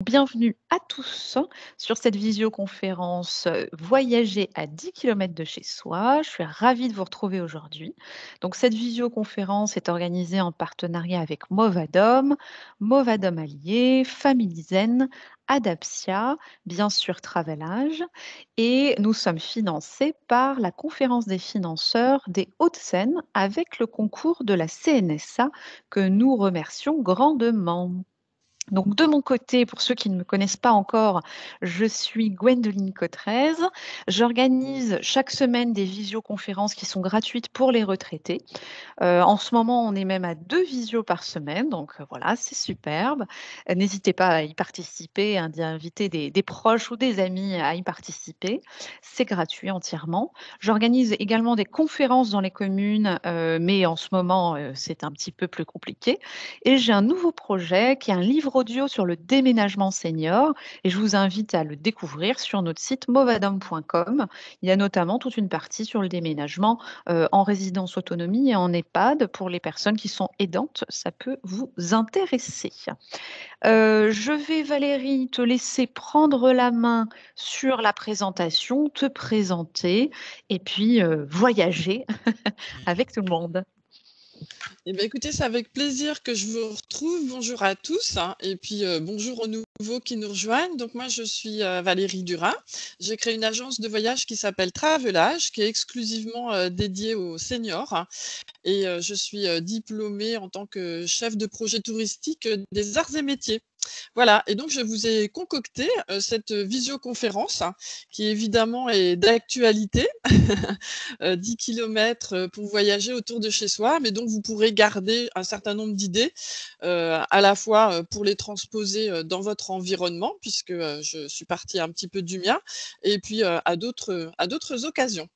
Bienvenue à tous sur cette visioconférence Voyager à 10 kilomètres de chez soi. Je suis ravie de vous retrouver aujourd'hui. Donc, cette visioconférence est organisée en partenariat avec Movadom, Movadom Allié, Family Zen, Adaptia, bien sûr Travelage. Et nous sommes financés par la Conférence des financeurs des Hauts-de-Seine avec le concours de la CNSA que nous remercions grandement. Donc, de mon côté, pour ceux qui ne me connaissent pas encore, je suis Gwendoline Cotrez. J'organise chaque semaine des visioconférences qui sont gratuites pour les retraités. En ce moment, on est même à 2 visios par semaine, donc voilà, c'est superbe. N'hésitez pas à y participer, hein, d'y inviter des proches ou des amis à y participer. C'est gratuit entièrement. J'organise également des conférences dans les communes, mais en ce moment, c'est un petit peu plus compliqué. Et j'ai un nouveau projet qui est un livre audio sur le déménagement senior et je vous invite à le découvrir sur notre site movadom.com. Il y a notamment toute une partie sur le déménagement en résidence autonomie et en EHPAD pour les personnes qui sont aidantes. Ça peut vous intéresser. Je vais, Valérie, te laisser prendre la main sur la présentation, te présenter et puis voyager avec tout le monde. Eh bien, écoutez, c'est avec plaisir que je vous retrouve. Bonjour à tous, hein, et puis bonjour aux nouveaux qui nous rejoignent. Donc moi, je suis Valérie Durin. J'ai créé une agence de voyage qui s'appelle Travelage, qui est exclusivement dédiée aux seniors, hein, et je suis diplômée en tant que chef de projet touristique des arts et métiers. Voilà, et donc je vous ai concocté cette visioconférence, hein, qui évidemment est d'actualité, 10 kilomètres pour voyager autour de chez soi, mais donc vous pourrez garder un certain nombre d'idées, à la fois pour les transposer dans votre environnement, puisque je suis partie un petit peu du mien, et puis à d'autres occasions.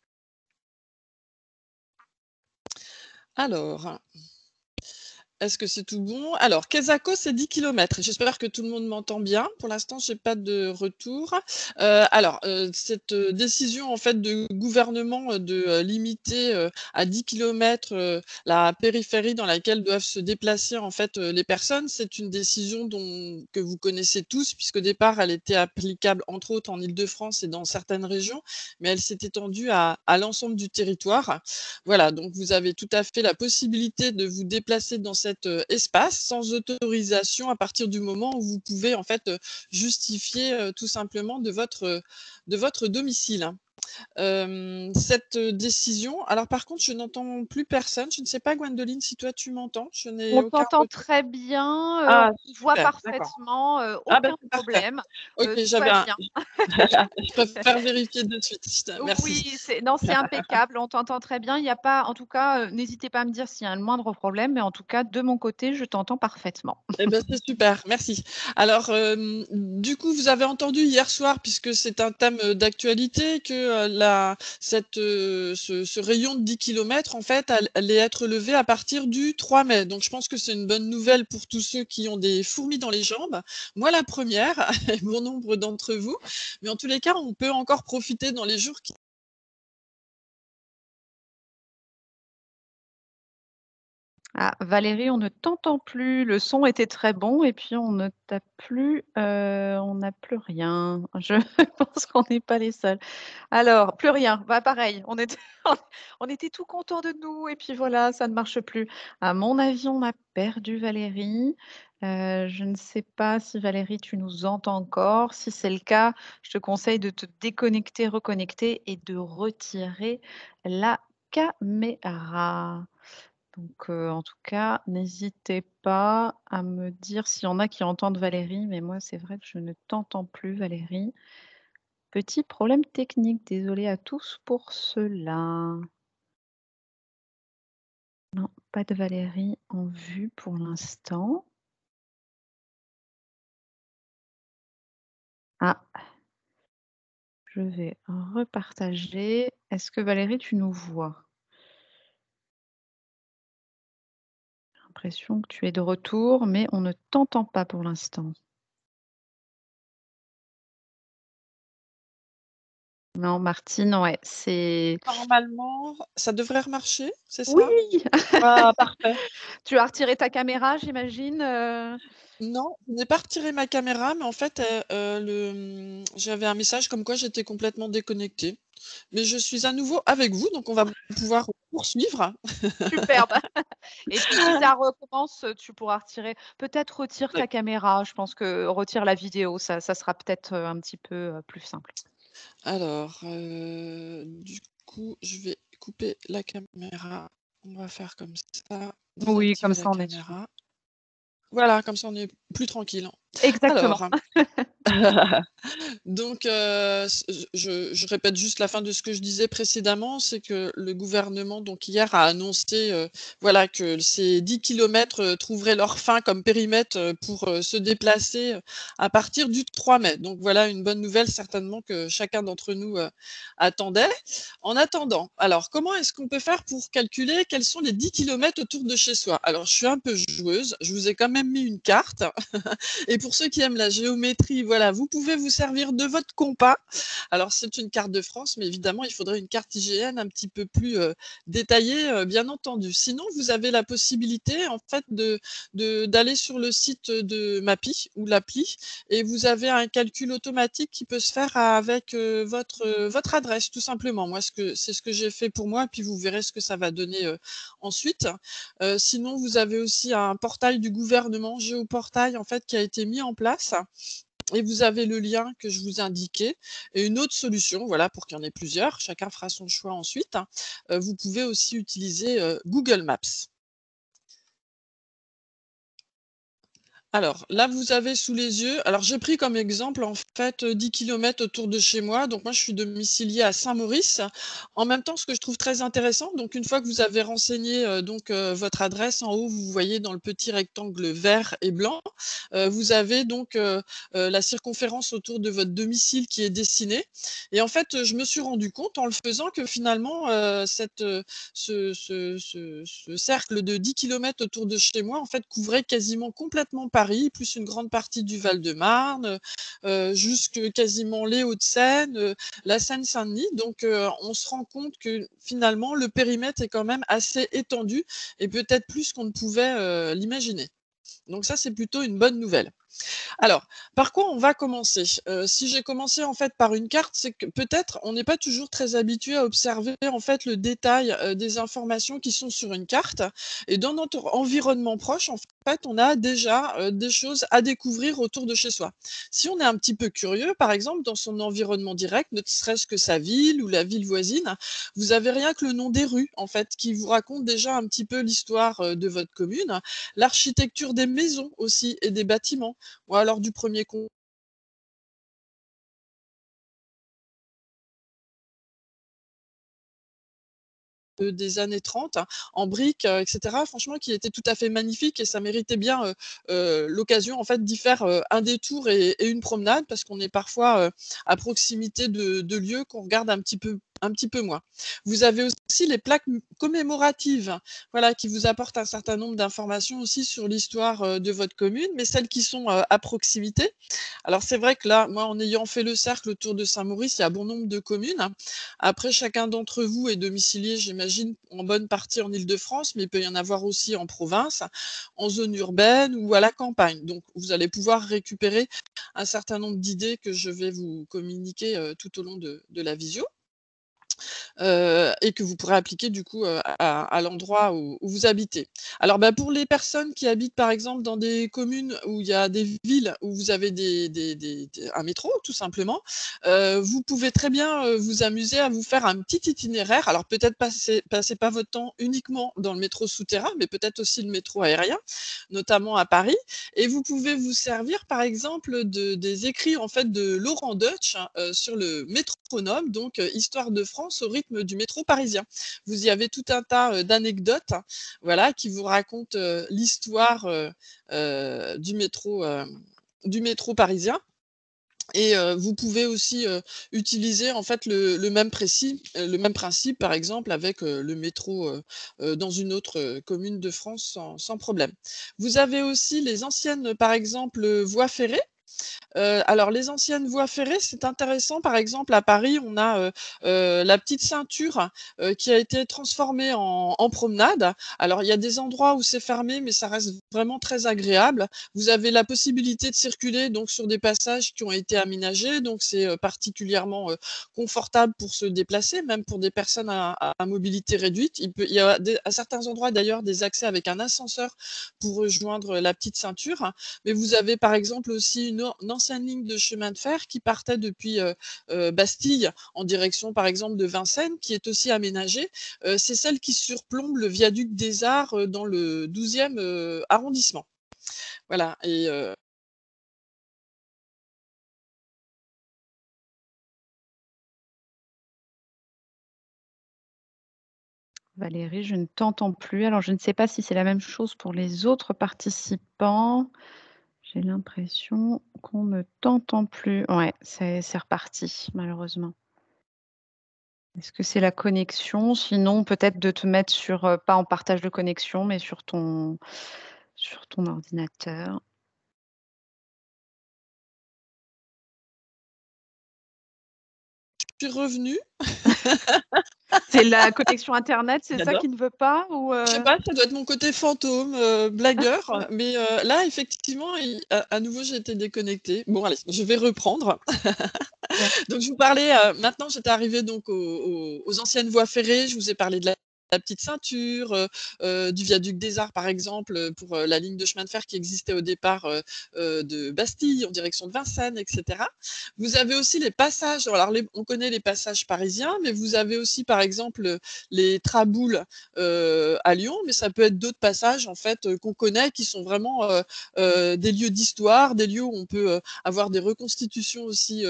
Alors, est-ce que c'est tout bon? Alors, Quesaco, c'est 10 kilomètres. J'espère que tout le monde m'entend bien. Pour l'instant, j'ai pas de retour. Cette décision en fait de gouvernement de limiter à 10 kilomètres la périphérie dans laquelle doivent se déplacer en fait les personnes, c'est une décision que vous connaissez tous, puisqu'au départ, elle était applicable entre autres en Île-de-France et dans certaines régions, mais elle s'est étendue à l'ensemble du territoire. Voilà, donc vous avez tout à fait la possibilité de vous déplacer dans cet espace sans autorisation à partir du moment où vous pouvez en fait justifier tout simplement de votre domicile. Cette décision, alors par contre, je n'entends plus personne. Je ne sais pas, Gwendoline, si toi tu m'entends. Je n'ai On aucun t'entend retour. très bien, on Ah, te voit super, d'accord. parfaitement, Ah ben aucun c'est parfait. problème, Ok, tout va bien. je préfère vérifier de suite. Merci. Oui, c'est impeccable, on t'entend très bien. Il y a pas en tout cas, n'hésitez pas à me dire s'il y a le moindre problème, mais en tout cas, de mon côté, je t'entends parfaitement. Eh ben, c'est super, merci. Alors, du coup, vous avez entendu hier soir, puisque c'est un thème d'actualité, que ce rayon de 10 kilomètres, en fait, allait être levé à partir du 3 mai. Donc, je pense que c'est une bonne nouvelle pour tous ceux qui ont des fourmis dans les jambes. Moi, la première, et bon nombre d'entre vous. Mais en tous les cas, on peut encore profiter dans les jours qui... Ah, Valérie, on ne t'entend plus. Le son était très bon et puis on ne t'a plus, on n'a plus rien. Je pense qu'on n'est pas les seuls. Alors, plus rien. Bah, pareil, on était on était tout contents de nous et puis voilà, ça ne marche plus. À mon avis, on a perdu Valérie. Je ne sais pas si Valérie, tu nous entends encore. Si c'est le cas, je te conseille de te déconnecter, reconnecter et de retirer la caméra. Donc, en tout cas, n'hésitez pas à me dire s'il y en a qui entendent Valérie, mais moi, c'est vrai que je ne t'entends plus, Valérie. Petit problème technique, désolée à tous pour cela. Non, pas de Valérie en vue pour l'instant. Ah, je vais repartager. Est-ce que Valérie, tu nous vois? J'ai l'impression que tu es de retour, mais on ne t'entend pas pour l'instant. Non, Martine, ouais, c'est Normalement, ça devrait remarcher, c'est oui! ça? Ah, parfait. Tu as retiré ta caméra, j'imagine, Non, je n'ai pas retiré ma caméra, mais en fait, j'avais un message comme quoi j'étais complètement déconnectée. Mais je suis à nouveau avec vous, donc on va pouvoir poursuivre. Superbe. Et puis si ça recommence, tu pourras retirer peut-être retire ta caméra, je pense que retire la vidéo, ça sera peut-être, un petit peu, plus simple. Alors, du coup, je vais couper la caméra. On va faire comme ça, Oui, comme désactiver la ça on est sûr. caméra. Voilà, comme ça on est plus tranquille. Exactement. Alors donc, je répète juste la fin de ce que je disais précédemment, c'est que le gouvernement, donc hier, a annoncé, voilà, que ces 10 kilomètres, trouveraient leur fin comme périmètre, pour, se déplacer, à partir du 3 mai. Donc voilà une bonne nouvelle certainement que chacun d'entre nous, attendait. En attendant, alors comment est-ce qu'on peut faire pour calculer quels sont les 10 kilomètres autour de chez soi? Alors je suis un peu joueuse, je vous ai quand même mis une carte. Et pour ceux qui aiment la géométrie, voilà, vous pouvez vous servir de votre compas. Alors, c'est une carte de France, mais évidemment, il faudrait une carte IGN un petit peu plus détaillée, bien entendu. Sinon, vous avez la possibilité, en fait, d'aller sur le site de Mappy ou l'appli, et vous avez un calcul automatique qui peut se faire avec votre adresse, tout simplement. Moi, c'est ce que j'ai fait pour moi, puis vous verrez ce que ça va donner ensuite. Sinon, vous avez aussi un portail du gouvernement, Géoportail, en fait, qui a été mis en place. Et vous avez le lien que je vous ai indiqué. Et une autre solution, voilà, pour qu'il y en ait plusieurs, chacun fera son choix ensuite. Vous pouvez aussi utiliser Google Maps. Alors, là, vous avez sous les yeux, alors j'ai pris comme exemple, en fait, 10 kilomètres autour de chez moi. Donc moi, je suis domiciliée à Saint-Maurice. En même temps, ce que je trouve très intéressant, donc une fois que vous avez renseigné, votre adresse, en haut, vous voyez dans le petit rectangle vert et blanc, vous avez donc, la circonférence autour de votre domicile qui est dessinée. Et en fait, je me suis rendu compte en le faisant que finalement, ce cercle de 10 kilomètres autour de chez moi, en fait, couvrait quasiment complètement Paris, plus une grande partie du Val-de-Marne, jusque quasiment les Hauts-de-Seine, la Seine-Saint-Denis. Donc, on se rend compte que finalement, le périmètre est quand même assez étendu et peut-être plus qu'on ne pouvait l'imaginer. Donc ça, c'est plutôt une bonne nouvelle. Alors, par quoi on va commencer? Si j'ai commencé en fait par une carte, c'est que peut-être on n'est pas toujours très habitué à observer en fait le détail, des informations qui sont sur une carte, et dans notre environnement proche, en fait, on a déjà, des choses à découvrir autour de chez soi. Si on est un petit peu curieux, par exemple, dans son environnement direct, ne serait-ce que sa ville ou la ville voisine, vous avez rien que le nom des rues, en fait, qui vous raconte déjà un petit peu l'histoire, de votre commune, l'architecture des maisons aussi et des bâtiments, ou alors du premier con des années 30 hein, en briques, et cetera, franchement qui était tout à fait magnifique, et ça méritait bien, l'occasion en fait d'y faire, un détour et une promenade, parce qu'on est parfois, à proximité de lieux qu'on regarde un petit peu moins. Vous avez aussi les plaques commémoratives, voilà, qui vous apportent un certain nombre d'informations aussi sur l'histoire, de votre commune, mais celles qui sont, à proximité. Alors c'est vrai que là, moi, en ayant fait le cercle autour de Saint-Maurice, il y a bon nombre de communes. Après, chacun d'entre vous est domicilié, j'imagine, en bonne partie en Île-de-France, mais il peut y en avoir aussi en province, en zone urbaine ou à la campagne. Donc, vous allez pouvoir récupérer un certain nombre d'idées que je vais vous communiquer tout au long de la visio. Et que vous pourrez appliquer du coup, à l'endroit où vous habitez. Alors, bah, pour les personnes qui habitent par exemple dans des communes où il y a des villes où vous avez un métro tout simplement, vous pouvez très bien, vous amuser à vous faire un petit itinéraire. Alors peut-être passez pas votre temps uniquement dans le métro souterrain, mais peut-être aussi le métro aérien, notamment à Paris, et vous pouvez vous servir par exemple des écrits en fait de Laurent Deutsch, hein, sur le métronome, donc Histoire de France au rythme du métro parisien. Vous y avez tout un tas d'anecdotes, hein, voilà, qui vous racontent l'histoire du métro parisien. Et vous pouvez aussi, utiliser en fait le même principe par exemple avec, le métro, dans une autre, commune de France sans problème. Vous avez aussi les anciennes, par exemple, voies ferrées. Alors les anciennes voies ferrées, c'est intéressant. Par exemple, à Paris, on a, la petite ceinture, qui a été transformée en promenade. Alors il y a des endroits où c'est fermé, mais ça reste vraiment très agréable. Vous avez la possibilité de circuler donc sur des passages qui ont été aménagés, donc c'est, particulièrement, confortable pour se déplacer, même pour des personnes à mobilité réduite. Il y a des à certains endroits d'ailleurs des accès avec un ascenseur pour rejoindre la petite ceinture. Mais vous avez par exemple aussi une ancienne ligne de chemin de fer qui partait depuis Bastille en direction par exemple de Vincennes, qui est aussi aménagée. C'est celle qui surplombe le viaduc des Arts dans le 12e arrondissement. Voilà. Et Valérie, je ne t'entends plus. Alors, je ne sais pas si c'est la même chose pour les autres participants. J'ai l'impression qu'on ne t'entend plus. Ouais, c'est reparti, malheureusement. Est-ce que c'est la connexion? Sinon, peut-être de te mettre sur, pas en partage de connexion, mais sur ton ordinateur. je suis revenue. C'est la connexion internet, c'est ça J'adore. qui ne veut pas ou, Je sais pas, ça doit être mon côté fantôme, blagueur, mais là effectivement, à nouveau j'ai été déconnectée. Bon allez, je vais reprendre. D'accord. Donc je vous parlais, maintenant j'étais arrivée donc aux anciennes voies ferrées. Je vous ai parlé de la petite ceinture, du viaduc des Arts par exemple, pour, la ligne de chemin de fer qui existait au départ, de Bastille en direction de Vincennes et cetera. Vous avez aussi les passages, alors on connaît les passages parisiens, mais vous avez aussi par exemple, les traboules, à Lyon, mais ça peut être d'autres passages en fait, qu'on connaît qui sont vraiment, des lieux d'histoire, des lieux où on peut, avoir des reconstitutions aussi,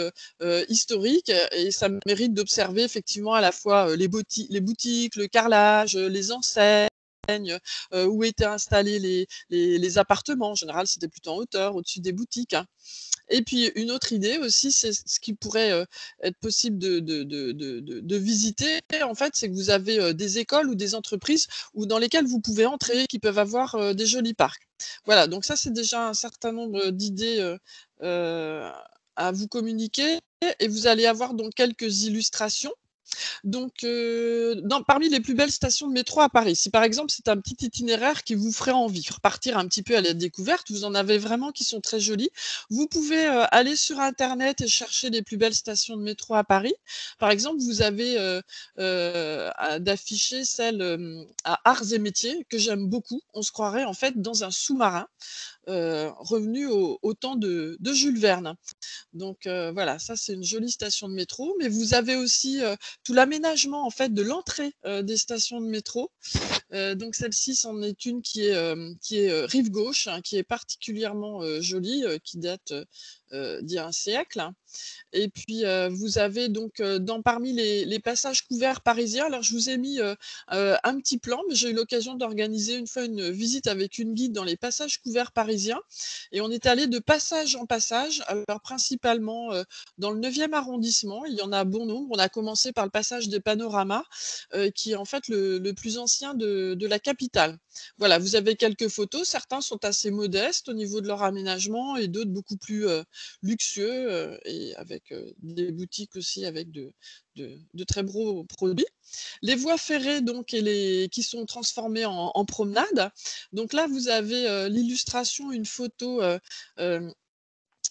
historiques, et ça mérite d'observer effectivement à la fois les boutiques, le carrelage, les enseignes, où étaient installés les appartements. En général, c'était plutôt en hauteur, au-dessus des boutiques, hein. Et puis une autre idée aussi, c'est ce qui pourrait être possible de visiter, en fait, c'est que vous avez des écoles ou des entreprises dans lesquelles vous pouvez entrer, qui peuvent avoir des jolis parcs. Voilà, donc ça, c'est déjà un certain nombre d'idées euh, à vous communiquer, et vous allez avoir donc quelques illustrations. Donc, parmi les plus belles stations de métro à Paris, si par exemple c'est un petit itinéraire qui vous ferait envie, repartir un petit peu à la découverte, vous en avez vraiment qui sont très jolies. Vous pouvez aller sur Internet et chercher les plus belles stations de métro à Paris. Par exemple, vous avez d'afficher celle à Arts et Métiers que j'aime beaucoup. On se croirait en fait dans un sous-marin revenu au temps de Jules Verne. Donc voilà, ça c'est une jolie station de métro, mais vous avez aussi tout l'aménagement en fait de l'entrée des stations de métro. Donc celle-ci, c'en est une qui est rive gauche, hein, qui est particulièrement jolie, qui date d'il y a un siècle. Et puis, vous avez donc, parmi les passages couverts parisiens, alors je vous ai mis, un petit plan, mais j'ai eu l'occasion d'organiser une fois une visite avec une guide dans les passages couverts parisiens, et on est allé de passage en passage. Alors principalement, dans le 9e arrondissement, il y en a bon nombre. On a commencé par le passage des Panoramas, qui est en fait le plus ancien de la capitale. Voilà, vous avez quelques photos. Certains sont assez modestes au niveau de leur aménagement et d'autres beaucoup plus, luxueux, et avec des boutiques aussi avec de très beaux produits. Les voies ferrées donc qui sont transformées en promenade. Donc là, vous avez l'illustration, une photo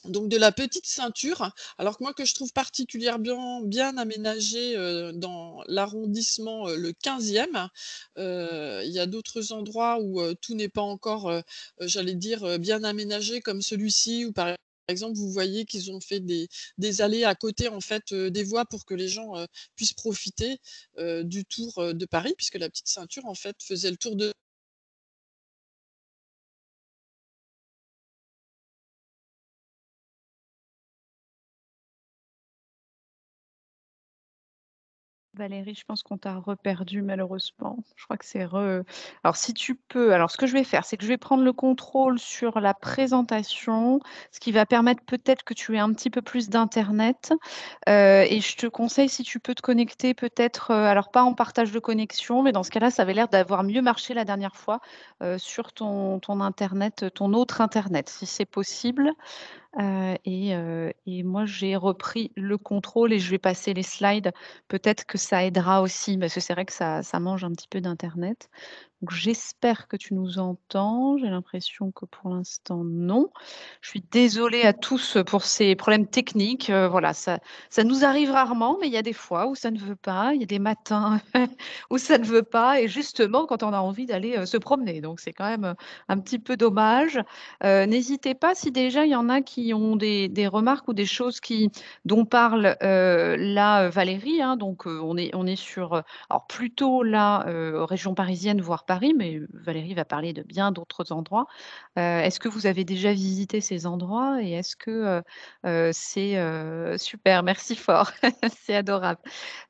donc de la petite ceinture. Alors que moi, que je trouve particulièrement bien aménagée dans l'arrondissement le 15e. Il y a d'autres endroits où tout n'est pas encore, j'allais dire, bien aménagé comme celui-ci, où par exemple, vous voyez qu'ils ont fait des allées à côté en fait des voies pour que les gens puissent profiter du tour de Paris, puisque la petite ceinture en fait faisait le tour de Valérie, je pense qu'on t'a reperdu malheureusement. Je crois que c'est alors si tu peux alors ce que je vais faire, c'est que je vais prendre le contrôle sur la présentation, ce qui va permettre peut-être que tu aies un petit peu plus d'internet, et je te conseille si tu peux te connecter peut-être, alors pas en partage de connexion, mais dans ce cas-là, ça avait l'air d'avoir mieux marché la dernière fois, sur ton internet, ton autre internet, si c'est possible. Et moi, j'ai repris le contrôle et je vais passer les slides. Peut-être que ça aidera aussi, parce que c'est vrai que ça mange un petit peu d'internet. Donc j'espère que tu nous entends. J'ai l'impression que pour l'instant, non. Je suis désolée à tous pour ces problèmes techniques. Voilà, ça nous arrive rarement, mais il y a des fois où ça ne veut pas. Il y a des matins où ça ne veut pas et justement quand on a envie d'aller, se promener. Donc c'est quand même, un petit peu dommage. N'hésitez pas si déjà il y en a qui ont des remarques ou des choses dont parle, là, Valérie, hein. Donc on est sur, alors plutôt là, région parisienne, voire Paris, mais Valérie va parler de bien d'autres endroits. Est-ce que vous avez déjà visité ces endroits et est-ce que, c'est, super, merci fort, c'est adorable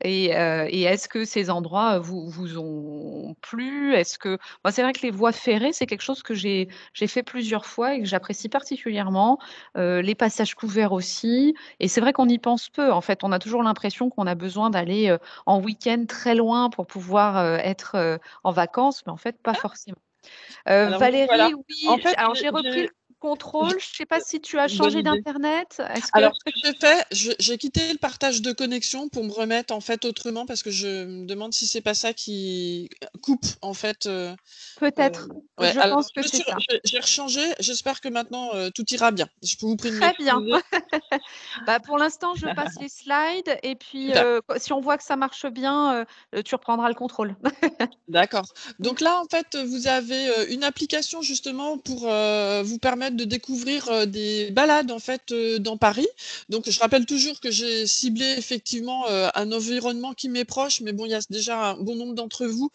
et est-ce que ces endroits, vous ont plu? Est-ce que moi, c'est vrai que les voies ferrées, c'est quelque chose que j'ai fait plusieurs fois et que j'apprécie particulièrement, les passages couverts aussi et c'est vrai qu'on y pense peu. En fait, on a toujours l'impression qu'on a besoin d'aller, en week-end très loin pour pouvoir, être, en vacances, mais en fait, pas forcément. Alors me voilà. Valérie, En oui, fait, j'ai repris le j'ai contrôle. Je ne sais pas si tu as une bonne changé idée. d'internet? Est-ce que Alors, ce que j'ai fait, j'ai quitté le partage de connexion pour me remettre, en fait, autrement parce que je me demande si c'est pas ça qui coupe, en fait, peut-être, ouais, je alors pense que je me c'est suis re ça. j'ai rechangé, j'espère que maintenant, tout ira bien. Je vous prie de Très bien. m'excuser. Bah, pour l'instant, je passe les slides et puis, Super. si on voit que ça marche bien, tu reprendras le contrôle. D'accord. Donc là, en fait, vous avez, une application justement pour, vous permettre de découvrir, des balades en fait, dans Paris. Donc je rappelle toujours que j'ai ciblé effectivement, un environnement qui m'est proche, mais bon, il y a déjà un bon nombre d'entre vous,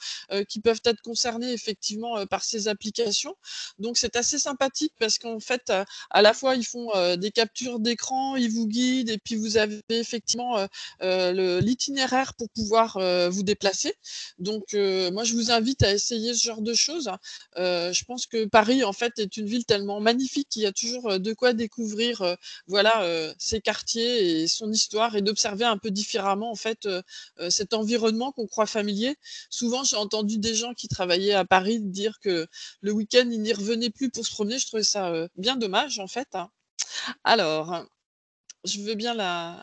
qui peuvent être concernés effectivement, par ces applications. Donc c'est assez sympathique parce qu'en fait, à la fois ils font, des captures d'écran, ils vous guident et puis vous avez effectivement, l'itinéraire pour pouvoir, vous déplacer. Donc, moi, je vous invite à essayer ce genre de choses. Je pense que Paris, en fait, est une ville tellement magnifique qu'il y a toujours, de quoi découvrir, voilà, ses quartiers et son histoire et d'observer un peu différemment, en fait, cet environnement qu'on croit familier. Souvent, j'ai entendu des gens qui travaillaient à Paris dire que le week-end, ils n'y revenaient plus pour se promener. Je trouvais ça, bien dommage, en fait, hein. Alors, je veux bien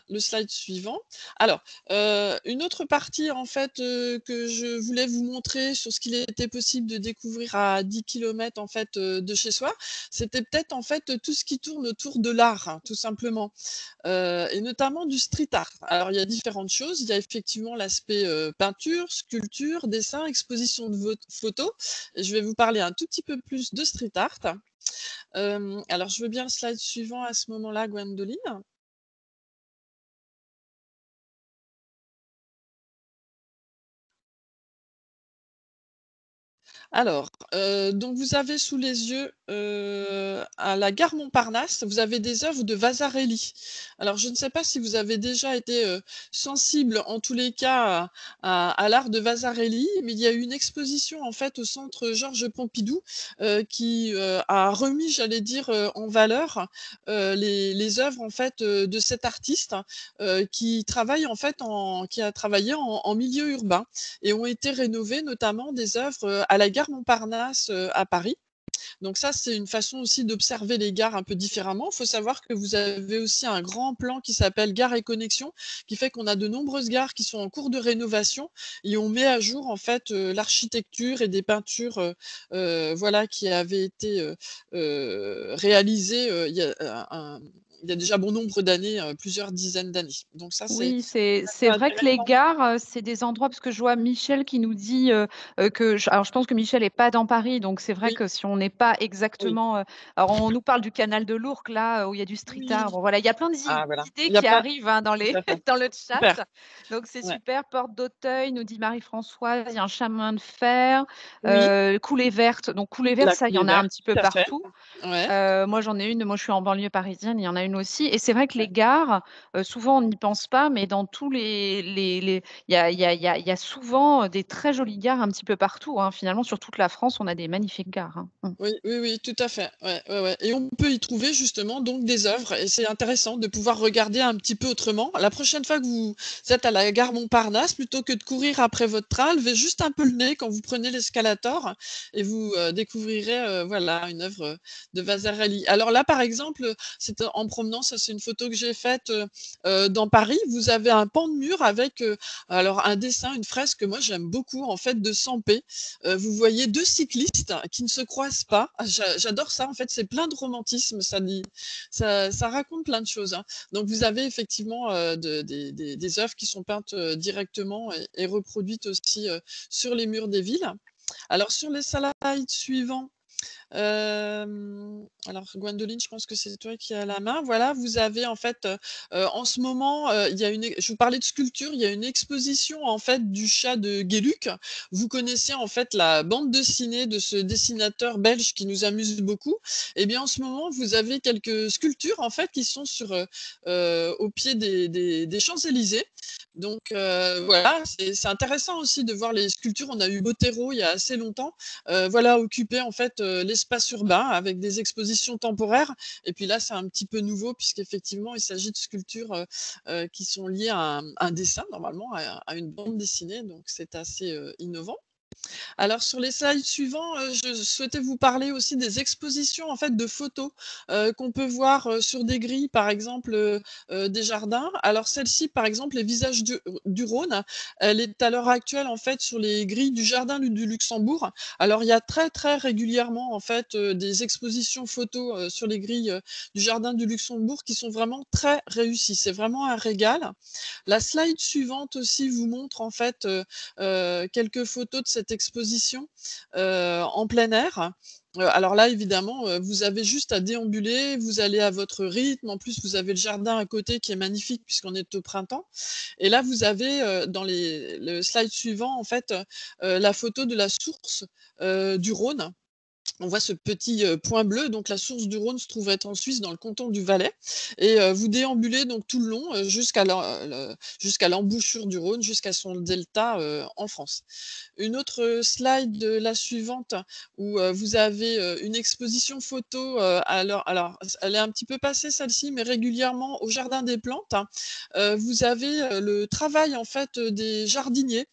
le slide suivant. Alors, une autre partie en fait, que je voulais vous montrer sur ce qu'il était possible de découvrir à 10 kilomètres en fait, de chez soi, c'était peut-être en fait, tout ce qui tourne autour de l'art, hein, tout simplement, et notamment du street art. Alors il y a différentes choses, il y a effectivement l'aspect, peinture, sculpture, dessin, exposition de photos et je vais vous parler un tout petit peu plus de street art. Alors je veux bien le slide suivant à ce moment-là, Gwendoline. Alors, donc vous avez sous les yeux, à la gare Montparnasse, vous avez des œuvres de Vasarely. Alors je ne sais pas si vous avez déjà été, sensible en tous les cas à l'art de Vasarely, mais il y a eu une exposition en fait au centre Georges Pompidou, qui, a remis, j'allais dire, en valeur, les œuvres en fait, de cet artiste, qui a travaillé en milieu urbain et ont été rénovées, notamment des œuvres, à la gare Montparnasse, à Paris. Donc ça, c'est une façon aussi d'observer les gares un peu différemment. Il faut savoir que vous avez aussi un grand plan qui s'appelle Gares et Connexions, qui fait qu'on a de nombreuses gares qui sont en cours de rénovation et on met à jour en fait, l'architecture et des peintures, voilà qui avaient été, réalisées, il y a déjà bon nombre d'années, plusieurs dizaines d'années. Donc ça, Oui, c'est c'est assez vrai que les intéressant. gares, c'est des endroits parce que je vois Michel qui nous dit, que je pense que Michel est pas dans Paris, donc c'est vrai Oui, que si on n'est pas oui. exactement, alors on nous parle du canal de l'Ourcq là, où il y a du street art. Oui. Bon voilà, il y a plein Ah voilà, d'idées il y a qui plein arrivent, hein, dans tout les à fait. dans le chat, Super, donc c'est ouais. super. Porte d'Auteuil, nous dit Marie-Françoise, il y a un chemin de fer, Oui, coulée verte, donc coulée verte, la ça, il y coulée en a un verte, petit peu tout à fait. partout. Ouais, Moi, j'en ai une, moi, je suis en banlieue parisienne, il y en a une aussi et c'est vrai que les gares, souvent on n'y pense pas, mais dans tous les il y a souvent, des très jolies gares un petit peu partout, hein. Finalement, sur toute la France, on a des magnifiques gares, hein. Mmh. oui, oui, oui, tout à fait. Ouais, ouais, ouais et on peut y trouver justement donc des œuvres et c'est intéressant de pouvoir regarder un petit peu autrement. La prochaine fois que vous êtes à la gare Montparnasse, plutôt que de courir après votre train, levez juste un peu le nez quand vous prenez l'escalator et vous, découvrirez, voilà, une œuvre, de Vasarely. Alors là, par exemple, c'est en promenant. Ça, c'est une photo que j'ai faite dans Paris. Vous avez un pan de mur avec alors un dessin, une fresque que moi j'aime beaucoup, en fait, de Sampé. Vous voyez deux cyclistes qui ne se croisent pas. Ah, j'adore ça, en fait, c'est plein de romantisme. Ça raconte plein de choses, hein. Donc, vous avez effectivement des œuvres qui sont peintes directement et reproduites aussi sur les murs des villes. Alors, sur les slides suivants, alors Gwendoline, je pense que c'est toi qui as la main. Voilà, vous avez en fait, en ce moment, il y a je vous parlais de sculpture, il y a une exposition en fait du chat de Gueluc. Vous connaissez en fait la bande dessinée de ce dessinateur belge qui nous amuse beaucoup. Eh bien, en ce moment, vous avez quelques sculptures en fait qui sont au pied des Champs-Élysées. Donc voilà, c'est intéressant aussi de voir les sculptures. On a eu Botero il y a assez longtemps, voilà, occuper en fait l'espace urbain avec des expositions temporaires. Et puis là, c'est un petit peu nouveau puisqu'effectivement, il s'agit de sculptures qui sont liées à un dessin, normalement, à une bande dessinée. Donc c'est assez innovant. Alors sur les slides suivants, je souhaitais vous parler aussi des expositions en fait de photos, qu'on peut voir, sur des grilles, par exemple, des jardins. Alors celle-ci, par exemple, les visages du Rhône, elle est à l'heure actuelle en fait sur les grilles du jardin du Luxembourg. Alors il y a très, très régulièrement en fait, des expositions photos, sur les grilles, du jardin du Luxembourg qui sont vraiment très réussies. C'est vraiment un régal. La slide suivante aussi vous montre en fait, quelques photos de cette exposition en plein air. Alors là, évidemment, vous avez juste à déambuler, vous allez à votre rythme. En plus, vous avez le jardin à côté qui est magnifique puisqu'on est au printemps. Et là, vous avez dans le slide suivant, en fait, la photo de la source du Rhône. On voit ce petit point bleu, donc la source du Rhône se trouve être en Suisse, dans le canton du Valais. Et vous déambulez donc tout le long jusqu'à l'embouchure du Rhône, jusqu'à son delta en France. Une autre slide, la suivante, où vous avez une exposition photo. Alors, elle est un petit peu passée celle-ci, mais régulièrement au Jardin des Plantes, hein. Vous avez le travail en fait des jardiniers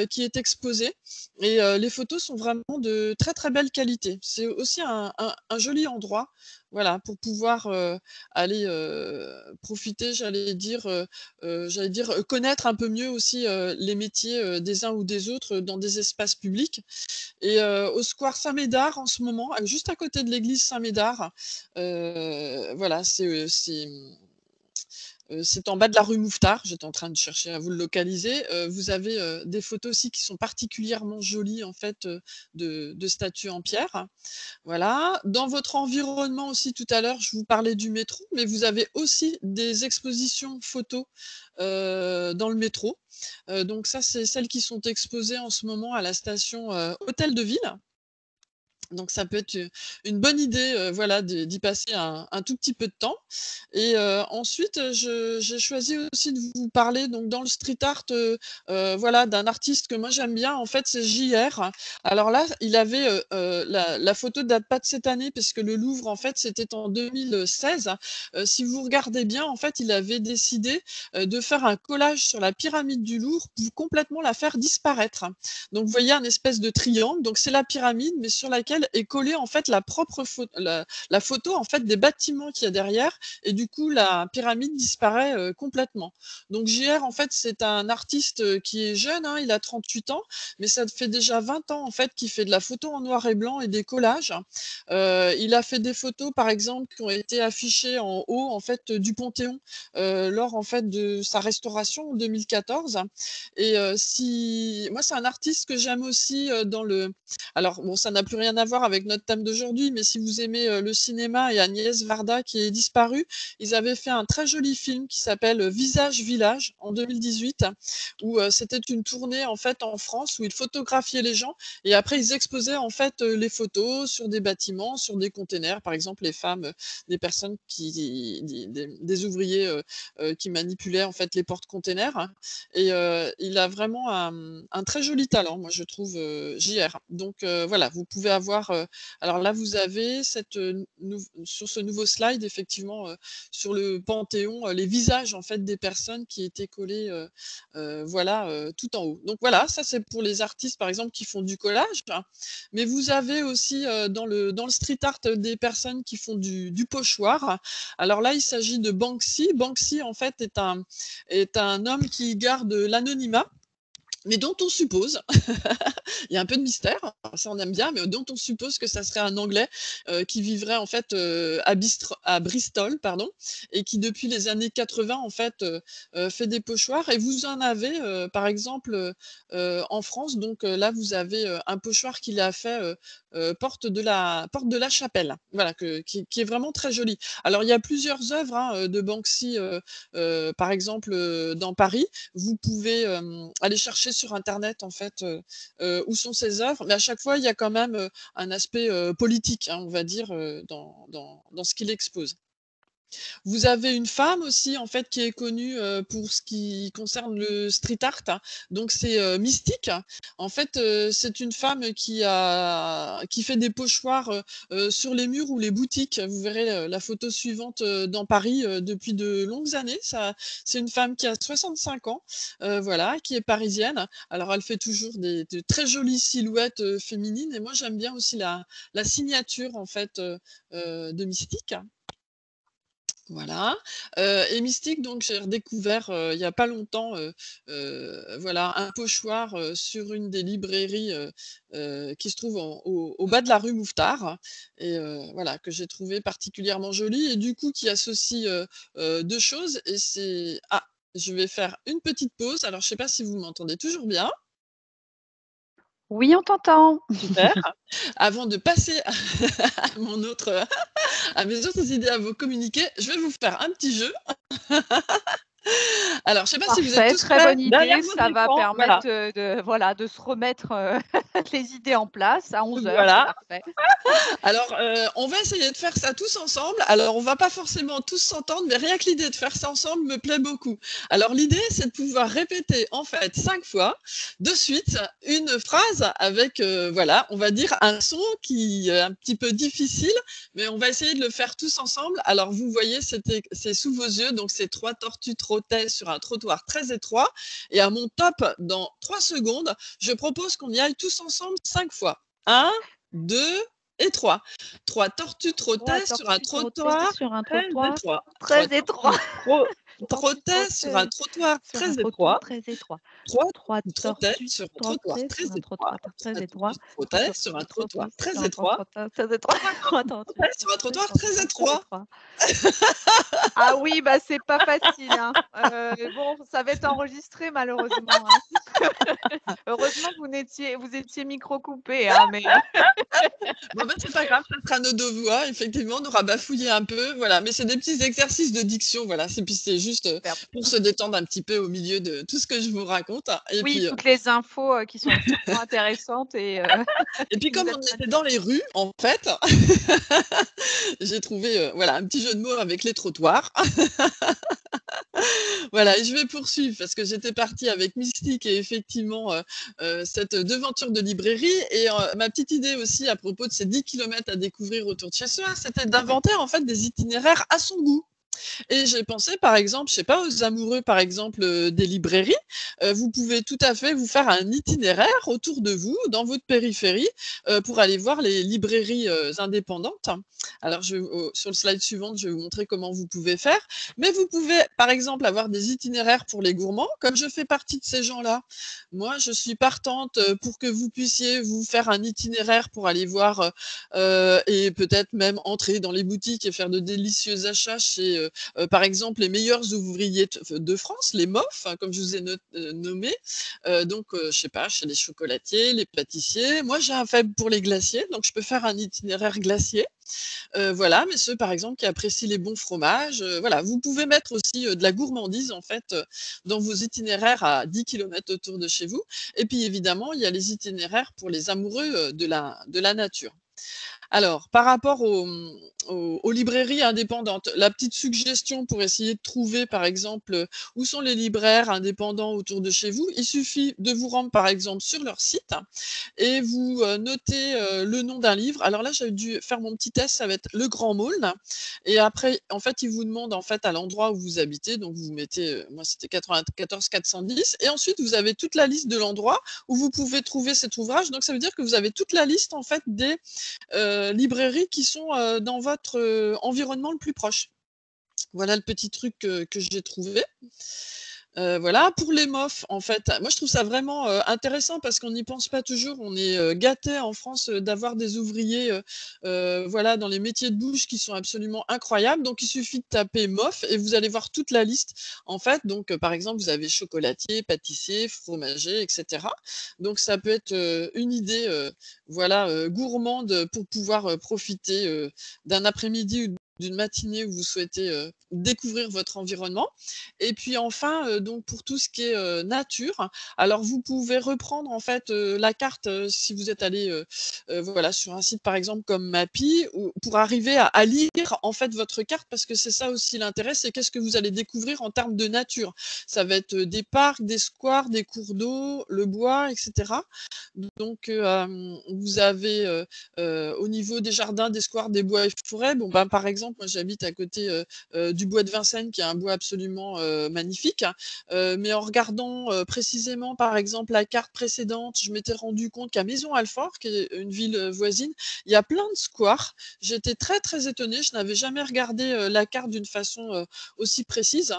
qui est exposé. Et les photos sont vraiment de très très belle qualité. C'est aussi un joli endroit, voilà, pour pouvoir aller profiter, connaître un peu mieux aussi les métiers des uns ou des autres dans des espaces publics. Et au square Saint-Médard en ce moment, juste à côté de l'église Saint-Médard, voilà, c'est en bas de la rue Mouffetard. J'étais en train de chercher à vous le localiser. Vous avez des photos aussi qui sont particulièrement jolies en fait de statues en pierre. Voilà. Dans votre environnement aussi, tout à l'heure, je vous parlais du métro, mais vous avez aussi des expositions photos dans le métro. Donc ça, c'est celles qui sont exposées en ce moment à la station Hôtel de Ville. Donc ça peut être une bonne idée, voilà, d'y passer un tout petit peu de temps. Et ensuite, j'ai choisi aussi de vous parler donc dans le street art, voilà, d'un artiste que moi j'aime bien. En fait, c'est JR. Alors là, il avait, la photo date pas de cette année parce que le Louvre, en fait, c'était en 2016. Si vous regardez bien, en fait, il avait décidé, de faire un collage sur la pyramide du Louvre pour complètement la faire disparaître. Donc vous voyez un espèce de triangle, donc c'est la pyramide, mais sur laquelle est collée en fait la photo en fait des bâtiments qu'il y a derrière, et du coup la pyramide disparaît complètement. Donc JR en fait c'est un artiste qui est jeune, hein, il a 38 ans, mais ça fait déjà 20 ans en fait qu'il fait de la photo en noir et blanc et des collages. Il a fait des photos par exemple qui ont été affichées en haut en fait du Panthéon lors en fait de sa restauration en 2014. Et si moi, c'est un artiste que j'aime aussi alors bon, ça n'a plus rien à voir avec notre thème d'aujourd'hui, mais si vous aimez le cinéma et Agnès Varda qui est disparue, ils avaient fait un très joli film qui s'appelle Visage Village en 2018, où c'était une tournée en fait en France où ils photographiaient les gens et après ils exposaient en fait les photos sur des bâtiments, sur des containers, par exemple les femmes, des personnes des ouvriers qui manipulaient en fait les porte-containers. Et il a vraiment un très joli talent, moi je trouve, JR. Donc voilà, vous pouvez avoir voir, alors là, vous avez cette, sur ce nouveau slide, effectivement, sur le Panthéon, les visages, en fait, des personnes qui étaient collés, voilà, tout en haut. Donc voilà, ça, c'est pour les artistes, par exemple, qui font du collage, hein. Mais vous avez aussi, dans le street art, des personnes qui font du pochoir. Alors là, il s'agit de Banksy. Banksy, en fait, est un homme qui garde l'anonymat, mais dont on suppose, il y a un peu de mystère, ça on aime bien, mais dont on suppose que ça serait un Anglais qui vivrait en fait à Bristol, pardon, et qui depuis les années 80 en fait fait des pochoirs. Et vous en avez par exemple en France, donc là vous avez un pochoir qu'il a fait porte de la Chapelle, voilà, qui est vraiment très joli. Alors il y a plusieurs œuvres hein, de Banksy, par exemple dans Paris. Vous pouvez aller chercher sur internet en fait où sont ses œuvres, mais à chaque fois il y a quand même un aspect politique, hein, on va dire, dans ce qu'il expose. Vous avez une femme aussi en fait qui est connue, pour ce qui concerne le street art, hein. Donc c'est, Mystique. En fait, c'est une femme qui fait des pochoirs, sur les murs ou les boutiques. Vous verrez, la photo suivante, dans Paris, depuis de longues années. C'est une femme qui a 65 ans, voilà, qui est parisienne. Alors elle fait toujours de très jolies silhouettes, féminines, et moi j'aime bien aussi la signature en fait, de Mystique. Voilà, et Mystique, donc j'ai redécouvert, il y a pas longtemps, voilà, un pochoir, sur une des librairies, qui se trouve au bas de la rue Mouffetard, et voilà, que j'ai trouvé particulièrement joli, et du coup qui associe, 2 choses, et c'est je vais faire une petite pause. Alors je sais pas si vous m'entendez toujours bien? Oui, on t'entend. Super. Avant de passer à mon autre, à mes autres idées à vous communiquer, je vais vous faire un petit jeu. Alors, je sais pas si vous êtes Parfait, tous très prêts bonne derrière idée. vos Ça va écrans? Voilà, permettre, de se remettre, les idées en place à 11 h, c'est voilà. parfait. Alors, on va essayer de faire ça tous ensemble. Alors, on va pas forcément tous s'entendre, mais rien que l'idée de faire ça ensemble me plaît beaucoup. Alors, l'idée, c'est de pouvoir répéter, en fait, 5 fois de suite une phrase avec, voilà, on va dire un son qui est un petit peu difficile, mais on va essayer de le faire tous ensemble. Alors, vous voyez, c'est sous vos yeux, donc c'est 3 tortues trottaient sur un trottoir très étroit, et à mon top, dans 3 secondes, je propose qu'on y aille tous ensemble 5 fois. 1, 2 et 3. 3 tortues 3 trottaient sur un tortues trottaient trottoir sur un très trottoir étroit. 3 très étroit. tortues Tortues trottaient sur un trottaient trottoir sur un très trottoir étroit. très étroit. 3 3 trottaient tortues sur un trottoir trottaient très sur un étroit. trottoir très 3 étroit. tortues 3 trottaient sur un tortues trottoir trottaient très sur un étroit. trottoir très étroit. 3 3 tortues tortues trottaient sur un trottaient trottoir sur un très trottoir très étroit. étroit. Ah oui, bah, c'est pas facile, hein. Bon, ça va être enregistré malheureusement, hein. Heureusement que vous étiez micro coupé, hein, mais Bon, bah, c'est pas grave, ça sera nos devoirs. Effectivement, on aura bafouillé un peu, voilà. Mais c'est des petits exercices de diction, voilà. C'est juste superbe. pour se détendre un petit peu au milieu de tout ce que je vous raconte, hein. Et Oui, puis, toutes les infos, qui sont extrêmement intéressantes et qui nous comme on était apprennent. dans les rues, en fait, j'ai trouvé, voilà, un petit jeu de mots avec les trottoirs. Voilà, et je vais poursuivre parce que j'étais partie avec Mystique et effectivement, cette devanture de librairie, et ma petite idée aussi à propos de ces 10 kilomètres à découvrir autour de chez soi, c'était d'inventer en fait des itinéraires à son goût. Et j'ai pensé, par exemple, je sais pas, aux amoureux, par exemple, des librairies. Vous pouvez tout à fait vous faire un itinéraire autour de vous, dans votre périphérie, pour aller voir les librairies, indépendantes. Alors sur le slide suivant, je vais vous montrer comment vous pouvez faire. Mais vous pouvez, par exemple, avoir des itinéraires pour les gourmands, comme je fais partie de ces gens-là. Moi, je suis partante, pour que vous puissiez vous faire un itinéraire pour aller voir, et peut-être même entrer dans les boutiques et faire de délicieux achats chez, par exemple, les meilleurs ouvriers de France, les MOF, hein, comme je vous ai nommé. Donc, je sais pas, chez les chocolatiers, les pâtissiers. Moi, j'ai un faible pour les glaciers, donc je peux faire un itinéraire glacier. Voilà, mais ceux, par exemple, qui apprécient les bons fromages, voilà. Vous pouvez mettre aussi de la gourmandise, en fait, dans vos itinéraires à 10 kilomètres autour de chez vous. Et puis, évidemment, il y a les itinéraires pour les amoureux de la nature. Alors, par rapport aux librairies indépendantes, la petite suggestion pour essayer de trouver, par exemple, où sont les libraires indépendants autour de chez vous, il suffit de vous rendre, par exemple, sur leur site et vous, notez, le nom d'un livre. Alors là, j'avais dû faire mon petit test, ça va être Le Grand Maulne et après, en fait, ils vous demandent, en fait, à l'endroit où vous habitez, donc vous mettez, moi, c'était 94 410 et ensuite vous avez toute la liste de l'endroit où vous pouvez trouver cet ouvrage. Donc ça veut dire que vous avez toute la liste, en fait, des librairies qui sont dans votre environnement le plus proche. Voilà le petit truc que j'ai trouvé. Voilà, pour les MOF, en fait, moi je trouve ça vraiment intéressant parce qu'on n'y pense pas toujours. On est gâtés en France d'avoir des ouvriers voilà, dans les métiers de bouche qui sont absolument incroyables. Donc il suffit de taper MOF et vous allez voir toute la liste. En fait, donc par exemple, vous avez chocolatier, pâtissier, fromager, etc. Donc ça peut être une idée voilà, gourmande pour pouvoir profiter d'un après-midi ou d'une matinée où vous souhaitez découvrir votre environnement. Et puis enfin, donc pour tout ce qui est nature, alors vous pouvez reprendre en fait la carte si vous êtes allé voilà, sur un site par exemple comme Mappy, pour arriver à lire en fait votre carte, parce que c'est ça aussi l'intérêt, c'est qu'est-ce que vous allez découvrir en termes de nature. Ça va être des parcs, des squares, des cours d'eau, le bois, etc. Donc, vous avez au niveau des jardins, des squares, des bois et forêts. Bon, ben, par exemple, moi j'habite à côté du bois de Vincennes, qui est un bois absolument magnifique. Mais en regardant précisément, par exemple, la carte précédente, je m'étais rendu compte qu'à Maison-Alfort, qui est une ville voisine, il y a plein de squares. J'étais très très étonnée, je n'avais jamais regardé la carte d'une façon aussi précise.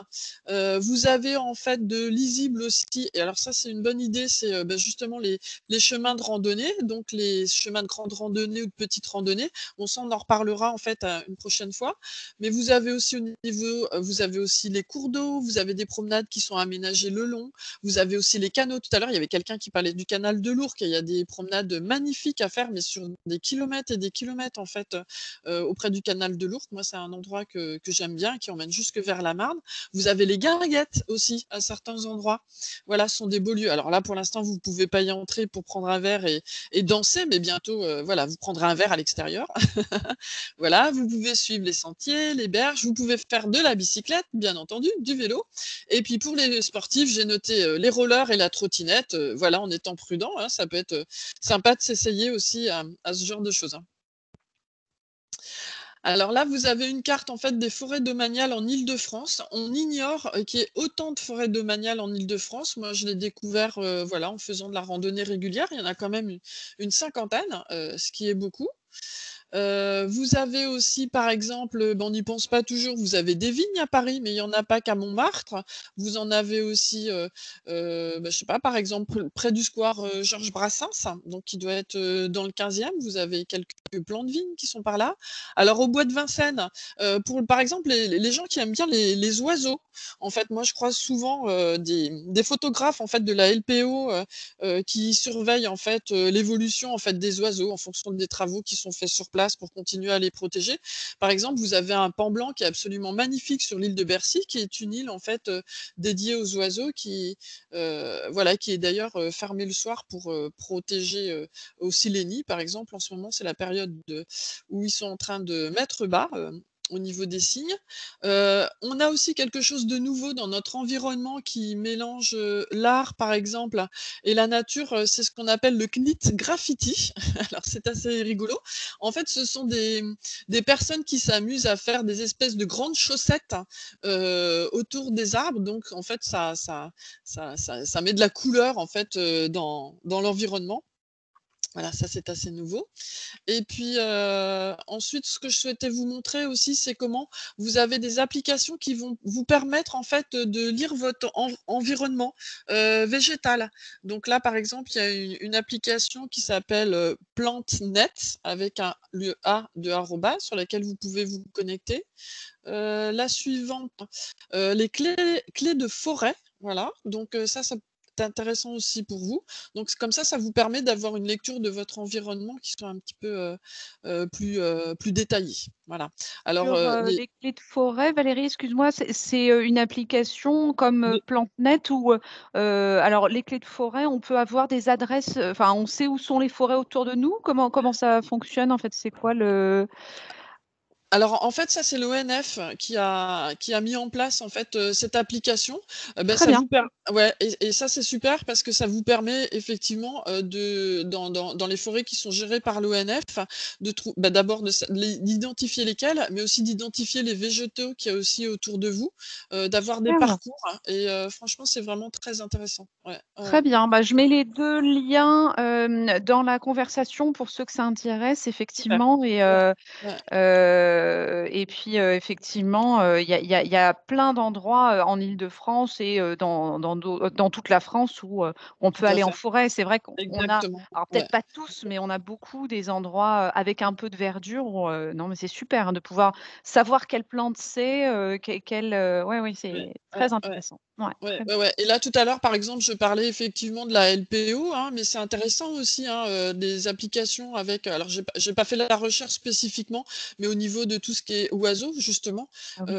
Vous avez en fait de lisibles aussi, et alors ça c'est une bonne idée, c'est ben, justement les chemins de randonnée, donc les chemins de grande randonnée ou de petite randonnée. Bon, ça, on en reparlera en fait une prochaine fois. Mais vous avez aussi au niveau, vous avez aussi les cours d'eau, vous avez des promenades qui sont aménagées le long, vous avez aussi les canaux. Tout à l'heure, il y avait quelqu'un qui parlait du canal de l'Ourcq, et il y a des promenades magnifiques à faire, mais sur des kilomètres et des kilomètres en fait, auprès du canal de l'Ourcq. Moi, c'est un endroit que j'aime bien, qui emmène jusque vers la Marne. Vous avez les guinguettes aussi à certains endroits. Voilà, ce sont des beaux lieux. Alors là, pour l'instant, vous ne pouvez pas y entrer pour prendre un verre et danser, mais bientôt, voilà, vous prendrez un verre à l'extérieur. Voilà, vous pouvez suivre les sentiers, les berges, vous pouvez faire de la bicyclette, bien entendu, du vélo. Et puis pour les sportifs, j'ai noté les rollers et la trottinette. Voilà, en étant prudent, hein, ça peut être sympa de s'essayer aussi à ce genre de choses, hein. Alors là, vous avez une carte en fait des forêts domaniales en Île-de-France. On ignore qu'il y ait autant de forêts domaniales en Île-de-France. Moi, je l'ai découvert voilà, en faisant de la randonnée régulière. Il y en a quand même une cinquantaine, ce qui est beaucoup. Vous avez aussi, par exemple, on n'y pense pas toujours, vous avez des vignes à Paris, mais il y en a pas qu'à Montmartre. Vous en avez aussi, bah, je sais pas, par exemple, près du square, Georges Brassens, donc qui doit être, dans le 15e. Vous avez quelques plants de vignes qui sont par là. Alors au bois de Vincennes, pour par exemple, les gens qui aiment bien les oiseaux, en fait, moi je croise souvent, des photographes, en fait, de la LPO, qui surveillent, en fait, l'évolution, en fait, des oiseaux en fonction des travaux qui sont faits sur place pour continuer à les protéger. Par exemple, vous avez un pan blanc qui est absolument magnifique sur l'île de Bercy, qui est une île, en fait, dédiée aux oiseaux, qui, voilà, qui est d'ailleurs, fermée le soir pour, protéger, aussi les nids. Par exemple, en ce moment, c'est la période où ils sont en train de mettre bas, au niveau des cygnes. On a aussi quelque chose de nouveau dans notre environnement qui mélange, l'art, par exemple, et la nature, c'est ce qu'on appelle le knit graffiti. Alors c'est assez rigolo. En fait, ce sont des personnes qui s'amusent à faire des espèces de grandes chaussettes, autour des arbres. Donc en fait, ça met de la couleur, en fait, dans l'environnement. Voilà, ça c'est assez nouveau. Et puis, ensuite, ce que je souhaitais vous montrer aussi, c'est comment vous avez des applications qui vont vous permettre, en fait, de lire votre environnement, végétal. Donc là, par exemple, il y a une application qui s'appelle, PlanteNet, avec le A de arrobas, sur laquelle vous pouvez vous connecter. La suivante, les clés de forêt, voilà. Donc, ça être intéressant aussi pour vous. Donc comme ça vous permet d'avoir une lecture de votre environnement qui soit un petit peu, plus détaillée. Voilà. Alors, Sur, les les clés de forêt, Valérie, excuse-moi, c'est une application comme, les PlanteNet ou, alors les clés de forêt, on peut avoir des adresses, enfin, on sait où sont les forêts autour de nous? Comment ça fonctionne, en fait? C'est quoi le Alors, en fait, ça, c'est l'ONF qui a mis en place, en fait, cette application. Très Ça bien. vous per Ouais, et ça, c'est super parce que ça vous permet effectivement, de dans les forêts qui sont gérées par l'ONF, d'abord d'identifier lesquelles, mais aussi d'identifier les végétaux qu'il y a aussi autour de vous, d'avoir des Super. parcours, hein, et franchement, c'est vraiment très intéressant. Ouais, ouais, Très ouais. bien, bah, je mets les 2 liens, dans la conversation pour ceux que ça intéresse Super. effectivement Ouais, ouais, et puis, effectivement, il y a plein d'endroits, en Île-de-France et dans toute la France où, on tout peut à aller en fait. forêt. C'est vrai qu'on a Exactement. alors Ouais. peut-être pas tous, mais on a beaucoup des endroits, avec un peu de verdure où, non mais c'est super, hein, de pouvoir savoir quelle plante c'est, ouais, oui, Ouais, c'est ouais, très ouais. intéressant. Ouais, Ouais, très ouais, ouais, et là, tout à l'heure, par exemple, je parlais effectivement de la LPO, hein, mais c'est intéressant aussi, hein, des applications avec, alors j'ai pas fait la recherche spécifiquement, mais au niveau de tout ce qui est oiseaux, justement, ah oui.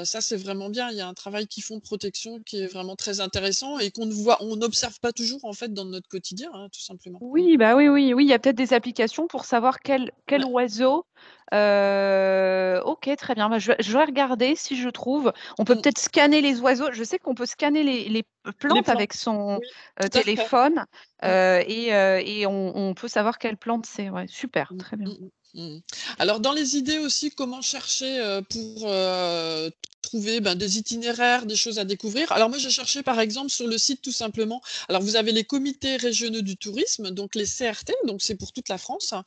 ça, c'est vraiment bien. Il y a un travail qu'ils font de protection qui est vraiment très intéressant et on n'observe pas toujours, en fait, dans notre quotidien, hein, tout simplement. Mmh. Oui, bah, oui, oui, oui, il y a peut-être des applications pour savoir quel Ouais. oiseau, OK, très bien. Bah, je vais regarder si je trouve. On peut Mmh. peut-être scanner les oiseaux. Je sais qu'on peut scanner les Les plantes plans. avec son, Oui, tout à fait. téléphone, Mmh. et on peut savoir quelle plante c'est. Ouais, super, Mmh, très mmh bien. mh, mmh. Alors dans les idées aussi, comment chercher, pour, trouver, des itinéraires, des choses à découvrir. Alors moi, j'ai cherché par exemple sur le site tout simplement, alors vous avez les comités régionaux du tourisme, donc les CRT, donc c'est pour toute la France, hein,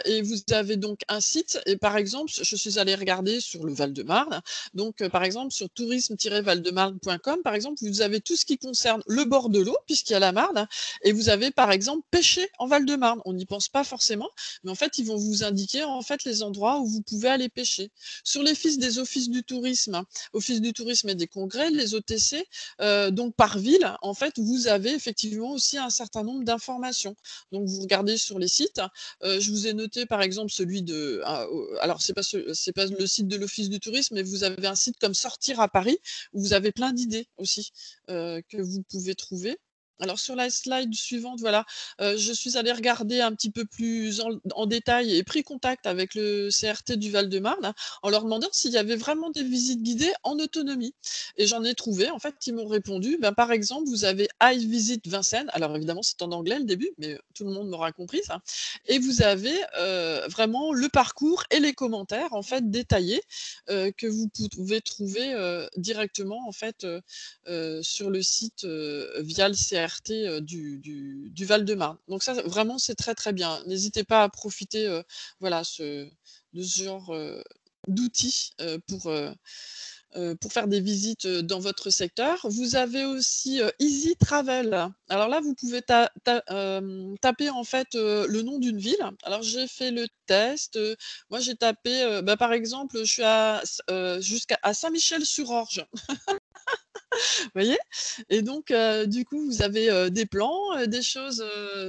et vous avez donc un site et par exemple, je suis allée regarder sur le Val-de-Marne, donc par exemple sur tourisme-valdemarne.com, par exemple, vous avez tout ce qui concerne le bord de l'eau, puisqu'il y a la Marne, et vous avez par exemple pêcher en Val-de-Marne. On n'y pense pas forcément, mais en fait, ils vont vous indiquer en fait les endroits où vous pouvez aller pêcher. Sur les fiches des offices du tourisme, hein, office du tourisme et des congrès, les OTC, donc par ville, en fait, vous avez effectivement aussi un certain nombre d'informations. Donc vous regardez sur les sites. Je vous ai noté par exemple celui de, alors c'est pas le site de l'office du tourisme, mais vous avez un site comme Sortir à Paris où vous avez plein d'idées aussi que vous pouvez trouver. Alors sur la slide suivante, voilà, je suis allée regarder un petit peu plus en détail et pris contact avec le CRT du Val-de-Marne, en leur demandant s'il y avait vraiment des visites guidées en autonomie. Et j'en ai trouvé, en fait, ils m'ont répondu, par exemple, vous avez I Visit Vincennes, alors évidemment c'est en anglais le début, mais tout le monde m'aura compris ça, et vous avez vraiment le parcours et les commentaires, en fait, détaillés, que vous pouvez trouver directement, en fait, sur le site, via le CRT, du Val-de-Marne. Donc ça, vraiment, c'est très, très bien. N'hésitez pas à profiter, voilà, de ce genre, d'outils, pour faire des visites, dans votre secteur. Vous avez aussi, Easy Travel. Alors là, vous pouvez taper, en fait, le nom d'une ville. Alors j'ai fait le test, moi j'ai tapé, par exemple, je suis jusqu'à Saint-Michel-sur-Orge. Voyez? Et donc du coup, vous avez, des plans, des choses,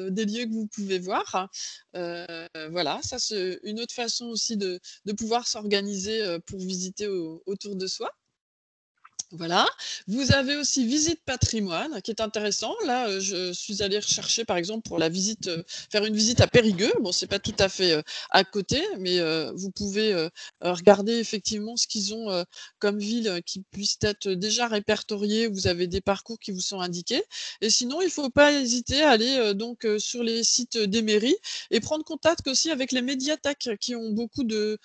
des lieux que vous pouvez voir. Heu, voilà, ça c'est une autre façon aussi de pouvoir s'organiser, pour visiter autour de soi. Voilà. Vous avez aussi visite patrimoine qui est intéressant. Là, je suis allée rechercher par exemple pour la visite, faire une visite à Périgueux. Bon, c'est pas tout à fait, à côté, mais vous pouvez, regarder effectivement ce qu'ils ont, comme ville, qui puisse être déjà répertoriée. Vous avez des parcours qui vous sont indiqués et sinon, il faut pas hésiter à aller, donc sur les sites, des mairies et prendre contact aussi avec les médiathèques qui ont beaucoup de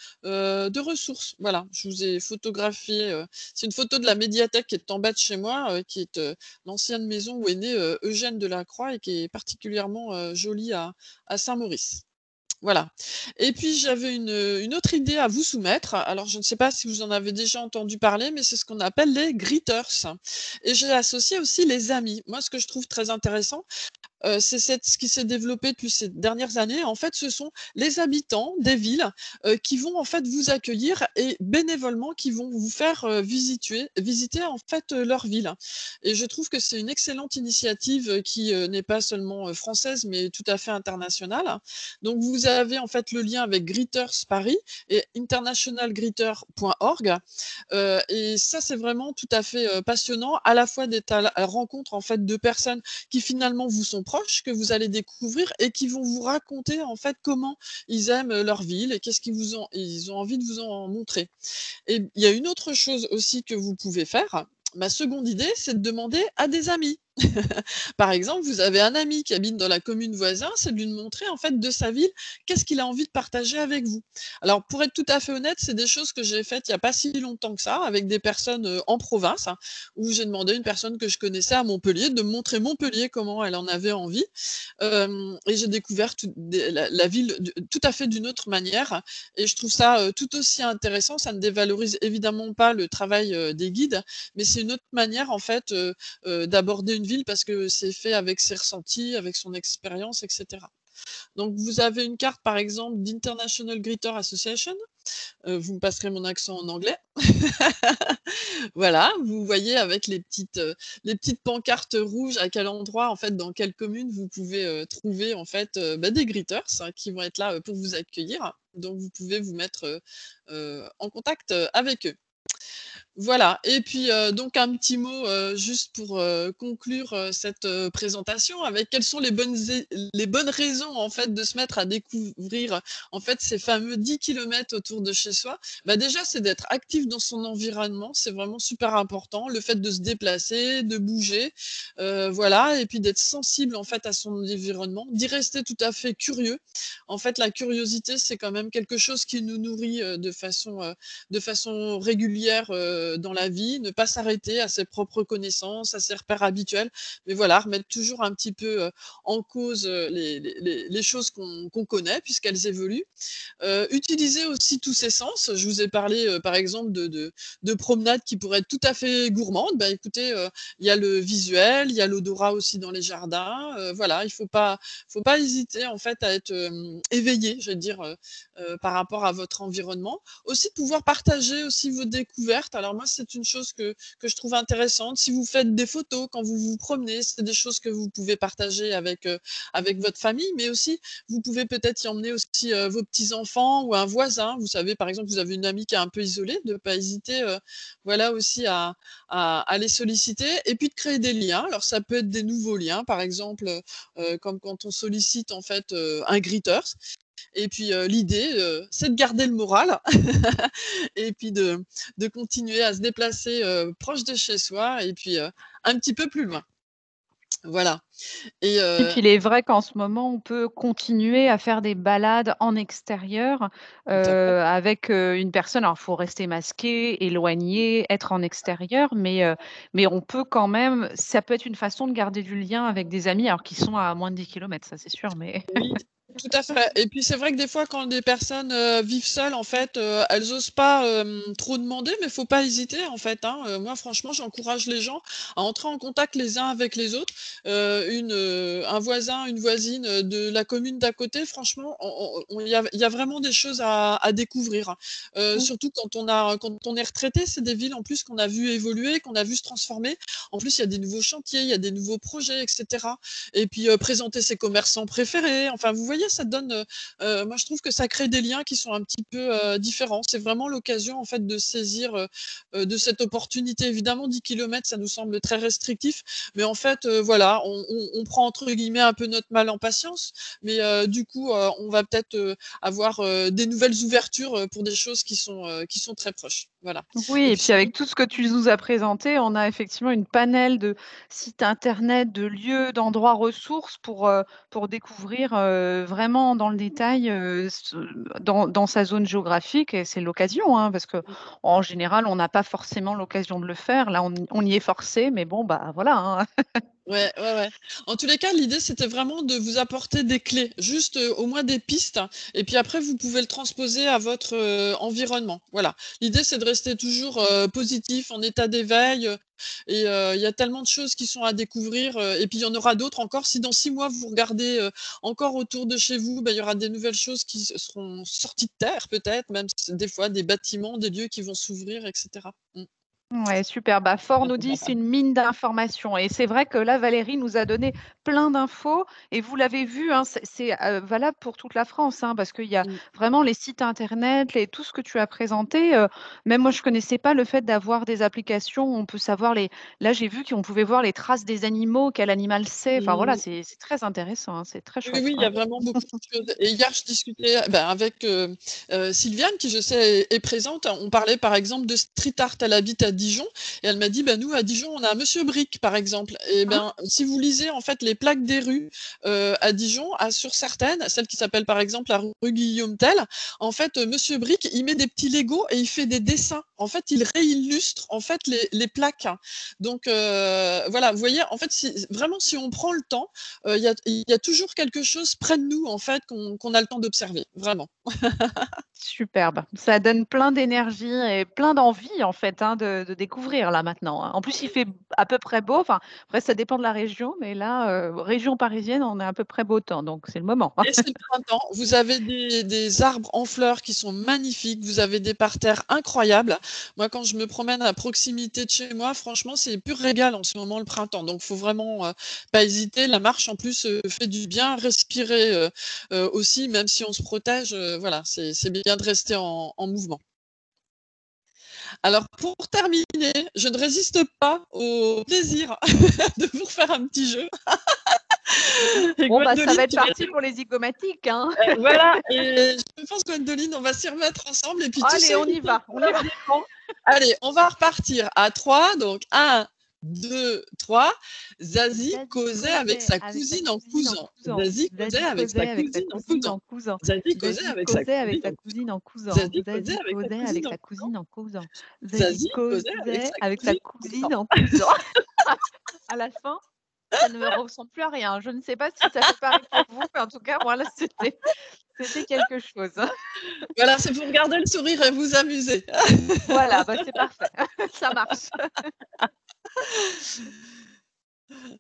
ressources. Voilà, je vous ai photographié, c'est une photo de la médiathèque qui est en bas de chez moi, qui est, l'ancienne maison où est né, Eugène Delacroix et qui est particulièrement, jolie à Saint-Maurice. Voilà. Et puis j'avais une autre idée à vous soumettre. Alors je ne sais pas si vous en avez déjà entendu parler, mais c'est ce qu'on appelle les greeters et j'ai associé aussi les amis. Moi, ce que je trouve très intéressant, c'est ce qui s'est développé depuis ces dernières années. En fait, ce sont les habitants des villes, qui vont en fait vous accueillir et bénévolement qui vont vous faire, visiter en fait, leur ville. Et je trouve que c'est une excellente initiative, qui, n'est pas seulement, française, mais tout à fait internationale. Donc vous avez en fait le lien avec Greeters Paris et internationalgreeter.org. Et ça, c'est vraiment tout à fait, passionnant, à la fois d'être à la rencontre en fait de personnes qui finalement vous sont proches, que vous allez découvrir et qui vont vous raconter en fait comment ils aiment, leur ville et qu'est-ce qu'ils vous ont ils ont envie de vous en montrer. Et il y a une autre chose aussi que vous pouvez faire. Ma seconde idée, c'est de demander à des amis. Par exemple, vous avez un ami qui habite dans la commune voisine, c'est de lui montrer en fait de sa ville, qu'est-ce qu'il a envie de partager avec vous. Alors pour être tout à fait honnête, c'est des choses que j'ai faites il y a pas si longtemps que ça, avec des personnes, en province, hein, où j'ai demandé à une personne que je connaissais à Montpellier de me montrer Montpellier, comment elle en avait envie. Et j'ai découvert la ville tout à fait d'une autre manière et je trouve ça, tout aussi intéressant. Ça ne dévalorise évidemment pas le travail, des guides, mais c'est une autre manière en fait, d'aborder une ville parce que c'est fait avec ses ressentis, avec son expérience, et cetera. Donc vous avez une carte par exemple d'International Greeter Association, vous me passerez mon accent en anglais. Voilà, vous voyez avec les petites pancartes rouges à quel endroit, en fait, dans quelle commune vous pouvez, trouver en fait, des greeters, hein, qui vont être là, pour vous accueillir. Donc vous pouvez vous mettre, en contact, avec eux. Voilà et puis, donc un petit mot, juste pour, conclure, cette, présentation avec quelles sont les bonnes raisons, en fait, de se mettre à découvrir, en fait, ces fameux 10 kilomètres autour de chez soi. Bah, déjà, c'est d'être actif dans son environnement, c'est vraiment super important. Le fait de se déplacer, de bouger, voilà et puis d'être sensible, en fait, à son environnement, d'y rester tout à fait curieux. En fait, la curiosité, c'est quand même quelque chose qui nous nourrit, de façon régulière dans la vie, ne pas s'arrêter à ses propres connaissances, à ses repères habituels, mais voilà, remettre toujours un petit peu en cause les choses qu'on connaît puisqu'elles évoluent. Utiliser aussi tous ses sens. Je vous ai parlé par exemple de promenades qui pourraient être tout à fait gourmandes. Bah, écoutez, il y a le visuel, il y a l'odorat aussi dans les jardins. Voilà, faut pas hésiter en fait à être éveillé, je vais dire, par rapport à votre environnement. Aussi de pouvoir partager aussi vos découvertes. Alors moi, c'est une chose que je trouve intéressante. Si vous faites des photos quand vous vous promenez, c'est des choses que vous pouvez partager avec votre famille, mais aussi vous pouvez peut-être y emmener aussi vos petits-enfants ou un voisin. Vous savez, par exemple, vous avez une amie qui est un peu isolée, de ne pas hésiter, voilà aussi à les solliciter et puis de créer des liens. Alors ça peut être des nouveaux liens, par exemple, comme quand on sollicite en fait un greeter. Et puis l'idée, c'est de garder le moral et puis de continuer à se déplacer proche de chez soi et puis un petit peu plus loin. Voilà. Et Et puis il est vrai qu'en ce moment, on peut continuer à faire des balades en extérieur, tout à fait. avec, une personne. Alors, il faut rester masqué, éloigné, être en extérieur, mais on peut quand même ça peut être une façon de garder du lien avec des amis, alors qu'ils sont à moins de 10 kilomètres, ça c'est sûr, mais Oui, tout à fait et puis c'est vrai que des fois quand des personnes, vivent seules en fait, elles osent pas, trop demander mais faut pas hésiter en fait, hein. Moi franchement j'encourage les gens à entrer en contact les uns avec les autres. Un voisin, une voisine, de la commune d'à côté franchement il y a vraiment des choses à découvrir, hein. Mmh. Surtout quand on est retraité, c'est des villes en plus qu'on a vu évoluer, qu'on a vu se transformer. En plus il y a des nouveaux chantiers, il y a des nouveaux projets et cetera. Et puis, présenter ses commerçants préférés. Enfin, vous voyez, ça donne, moi je trouve que ça crée des liens qui sont un petit peu, différents. C'est vraiment l'occasion en fait de saisir, de cette opportunité. Évidemment 10 kilomètres, ça nous semble très restrictif, mais en fait, voilà, on prend entre guillemets «un peu notre mal en patience», mais du coup, on va peut-être, avoir, des nouvelles ouvertures, pour des choses qui sont très proches. Voilà Oui et et puis puis avec tout ce que tu nous as présenté, on a effectivement une panel de sites internet, de lieux, d'endroits ressources pour découvrir, vraiment dans le détail, dans sa zone géographique et c'est l'occasion, hein, parce qu'en général, on n'a pas forcément l'occasion de le faire. Là, on y est forcé, mais bon, bah, voilà, hein. Ouais, ouais, ouais. En tous les cas, l'idée, c'était vraiment de vous apporter des clés, juste, au moins des pistes et puis après vous pouvez le transposer à votre, environnement. Voilà. L'idée, c'est de rester toujours, positif, en état d'éveil, et il y a tellement de choses qui sont à découvrir, et puis il y en aura d'autres encore. Si dans 6 mois, vous regardez, encore autour de chez vous, bah, il y aura des nouvelles choses qui seront sorties de terre peut-être, même s des fois des bâtiments, des lieux qui vont s'ouvrir et cetera. Mmh. Ouais, super. Bah, Fort nous dit c'est une mine d'informations. Et c'est vrai que là, Valérie nous a donné plein d'infos. Et vous l'avez vu, hein, c'est valable pour toute la France, hein, parce qu'il y a Mmh. vraiment les sites internet, tout ce que tu as présenté. Même moi, je connaissais pas le fait d'avoir des applications où on peut savoir les. Là, j'ai vu qu'on pouvait voir les traces des animaux, quel animal c'est. Enfin voilà, Mmh. c'est très intéressant, hein, c'est très Oui, chouette. oui, il y Ouais. a vraiment beaucoup de choses et hier, je discutais, ben, avec, Sylviane qui je sais est présente. On parlait par exemple de street art. Elle habite à Dijon et elle m'a dit: «Bah, nous à Dijon, on a un monsieur Brick par exemple» et Hein. ben, si vous lisez en fait les plaques des rues, à Dijon, sur certaines, celle qui s'appelle par exemple la rue Guillaume Tell, en fait, monsieur Brick, il met des petits Legos et il fait des dessins. En fait, il réillustre en fait les plaques. Donc voilà, vous voyez, en fait, si vraiment si on prend le temps, il y a toujours quelque chose près de nous, en fait, qu'on a le temps d'observer, vraiment. Superbe. Ça donne plein d'énergie et plein d'envie, en fait, hein, de découvrir là maintenant, hein. En plus, il fait à peu près beau. Enfin, après, ça dépend de la région, mais là, région parisienne, on est à peu près beau temps, donc c'est le moment. Et c'est le printemps. Vous avez des arbres en fleurs qui sont magnifiques, vous avez des parterres incroyables. Moi, quand je me promène à proximité de chez moi, franchement, c'est pur régal en ce moment, le printemps. Donc faut vraiment, pas hésiter. La marche, en plus, fait du bien. Respirer, aussi, même si on se protège, voilà, c'est bien de rester en mouvement. Alors pour terminer, je ne résiste pas au plaisir de vous refaire un petit jeu. Et Bon, bah, ça Gwendoline, va être tu vas parti pour les zygomatiques, hein. voilà et je pense Gwendoline, on va s'y remettre ensemble et puis tu Allez, sais on une y fois va, on y qu'on a va. bien bon, allez, on va repartir à 3 donc 1, 2, 3. Zazie Zazie causait avec causait sa avec sa cousine en cousine en cousant. cousant. Zazie causait Zazie avec sa causait avec sa cousine en cousine cousant. en cousant. Zazie causait Zazie avec sa causait avec cousine sa en cousant. cousine en cousant. Zazie causait Zazie avec sa causait avec cousine en sa cousant. cousine en cousant. Zazie Zazie causait avec causait sa avec sa cousine en cousant. cousine en cousant. À la fin, ça ne me ressemble plus à rien. Je ne sais pas si ça fait pareil pour vous, mais en tout cas, moi, là, c'était quelque chose. Voilà, c'est pour garder le sourire et vous amuser. Voilà, bah, c'est parfait. Ça marche.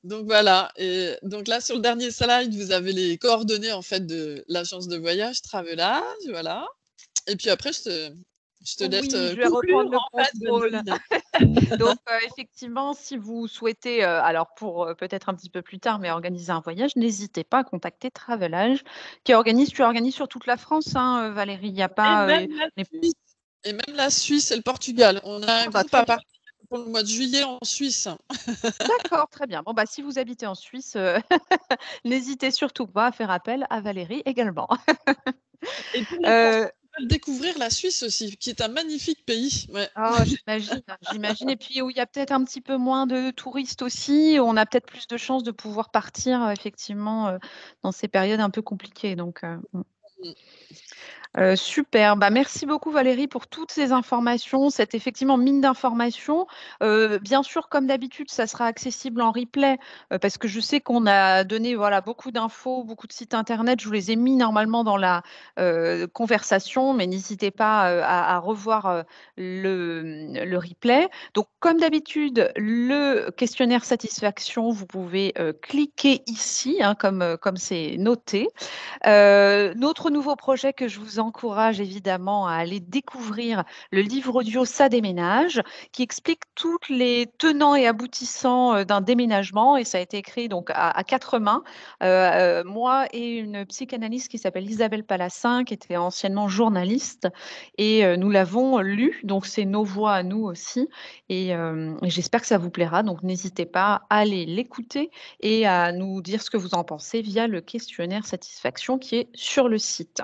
Donc voilà et donc là sur le dernier slide, vous avez les coordonnées en fait de l'agence de voyage Travelage, voilà et puis après je te laisse, Oui, je vais reprendre conclure le en fait contrôle. Gwendoline. Donc, effectivement, si vous souhaitez, alors pour, peut-être un petit peu plus tard, mais organiser un voyage, n'hésitez pas à contacter Travelage tu organises sur toute la France, hein, Valérie? Il y a Et pas, même la les Suisse et même la Suisse et le Portugal. On a un ah bah, groupe très à bien. partir pour le mois de juillet en Suisse. D'accord, très bien. Bon, bah, si vous habitez en Suisse, n'hésitez surtout pas à faire appel à Valérie également. Et pour les Français Heu qui veulent découvrir la Suisse aussi, qui est un magnifique pays. Ouais. Oh, j'imagine et puis où il y a peut-être un petit peu moins de touristes aussi, on a peut-être plus de chances de pouvoir partir, effectivement, dans ces périodes un peu compliquées donc Mmh. Super, bah, merci beaucoup Valérie pour toutes ces informations, cette effectivement mine d'informations. Bien sûr, comme d'habitude, ça sera accessible en replay, parce que je sais qu'on a donné, voilà, beaucoup d'infos, beaucoup de sites internet. Je vous les ai mis normalement dans la, conversation, mais n'hésitez pas, à revoir, le replay. Donc comme d'habitude, le questionnaire satisfaction, vous pouvez, cliquer ici, hein, comme c'est noté. Notre nouveau projet que je vous encourage évidemment à aller découvrir, le livre audio «Ça déménage», qui explique toutes les tenants et aboutissants, d'un déménagement et ça a été écrit donc à 4 mains. Moi et une psychanalyste qui s'appelle Isabelle Palassin, qui était anciennement journaliste et nous l'avons lu, donc c'est nos voix à nous aussi et j'espère que ça vous plaira, donc n'hésitez pas à aller l'écouter et à nous dire ce que vous en pensez via le questionnaire satisfaction qui est sur le site.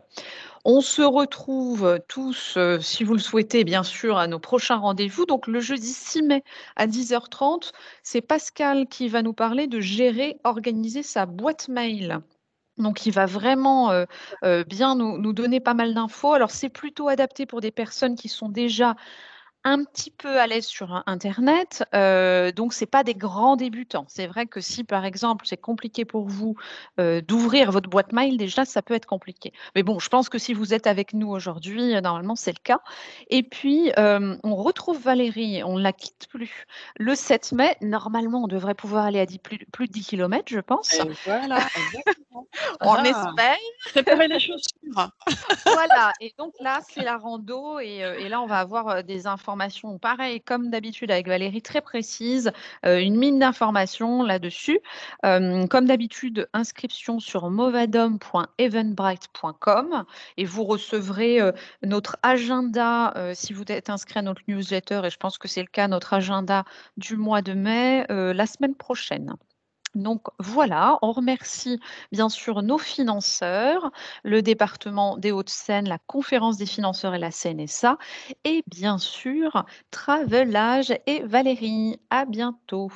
On se retrouve tous, si vous le souhaitez bien sûr, à nos prochains rendez-vous. Donc le jeudi 6 mai à 10h30, c'est Pascal qui va nous parler de gérer, organiser sa boîte mail. Donc il va vraiment, bien nous donner pas mal d'infos. Alors c'est plutôt adapté pour des personnes qui sont déjà un petit peu à l'aise sur internet, donc c'est pas des grands débutants. C'est vrai que si, par exemple, c'est compliqué pour vous, d'ouvrir votre boîte mail, déjà, ça peut être compliqué. Mais bon, je pense que si vous êtes avec nous aujourd'hui, normalement, c'est le cas et puis, on retrouve Valérie, on ne la quitte plus, le 7 mai. Normalement, on devrait pouvoir aller à plus de 10 kilomètres, je pense. Et voilà, exactement. On Ah ah! l'espère. Préparez les chaussures. Voilà et donc là, c'est la rando et là, on va avoir, des informations pareil comme d'habitude avec Valérie, très précises, une mine d'informations là-dessus. Comme d'habitude, inscription sur movadom.eventbrite.com et vous recevrez, notre agenda, si vous êtes inscrit à notre newsletter et je pense que c'est le cas, notre agenda du mois de mai, la semaine prochaine. Donc voilà, on remercie bien sûr nos financeurs, le département des Hauts-de-Seine, la conférence des financeurs et la CNSA et bien sûr Travelage et Valérie. À bientôt.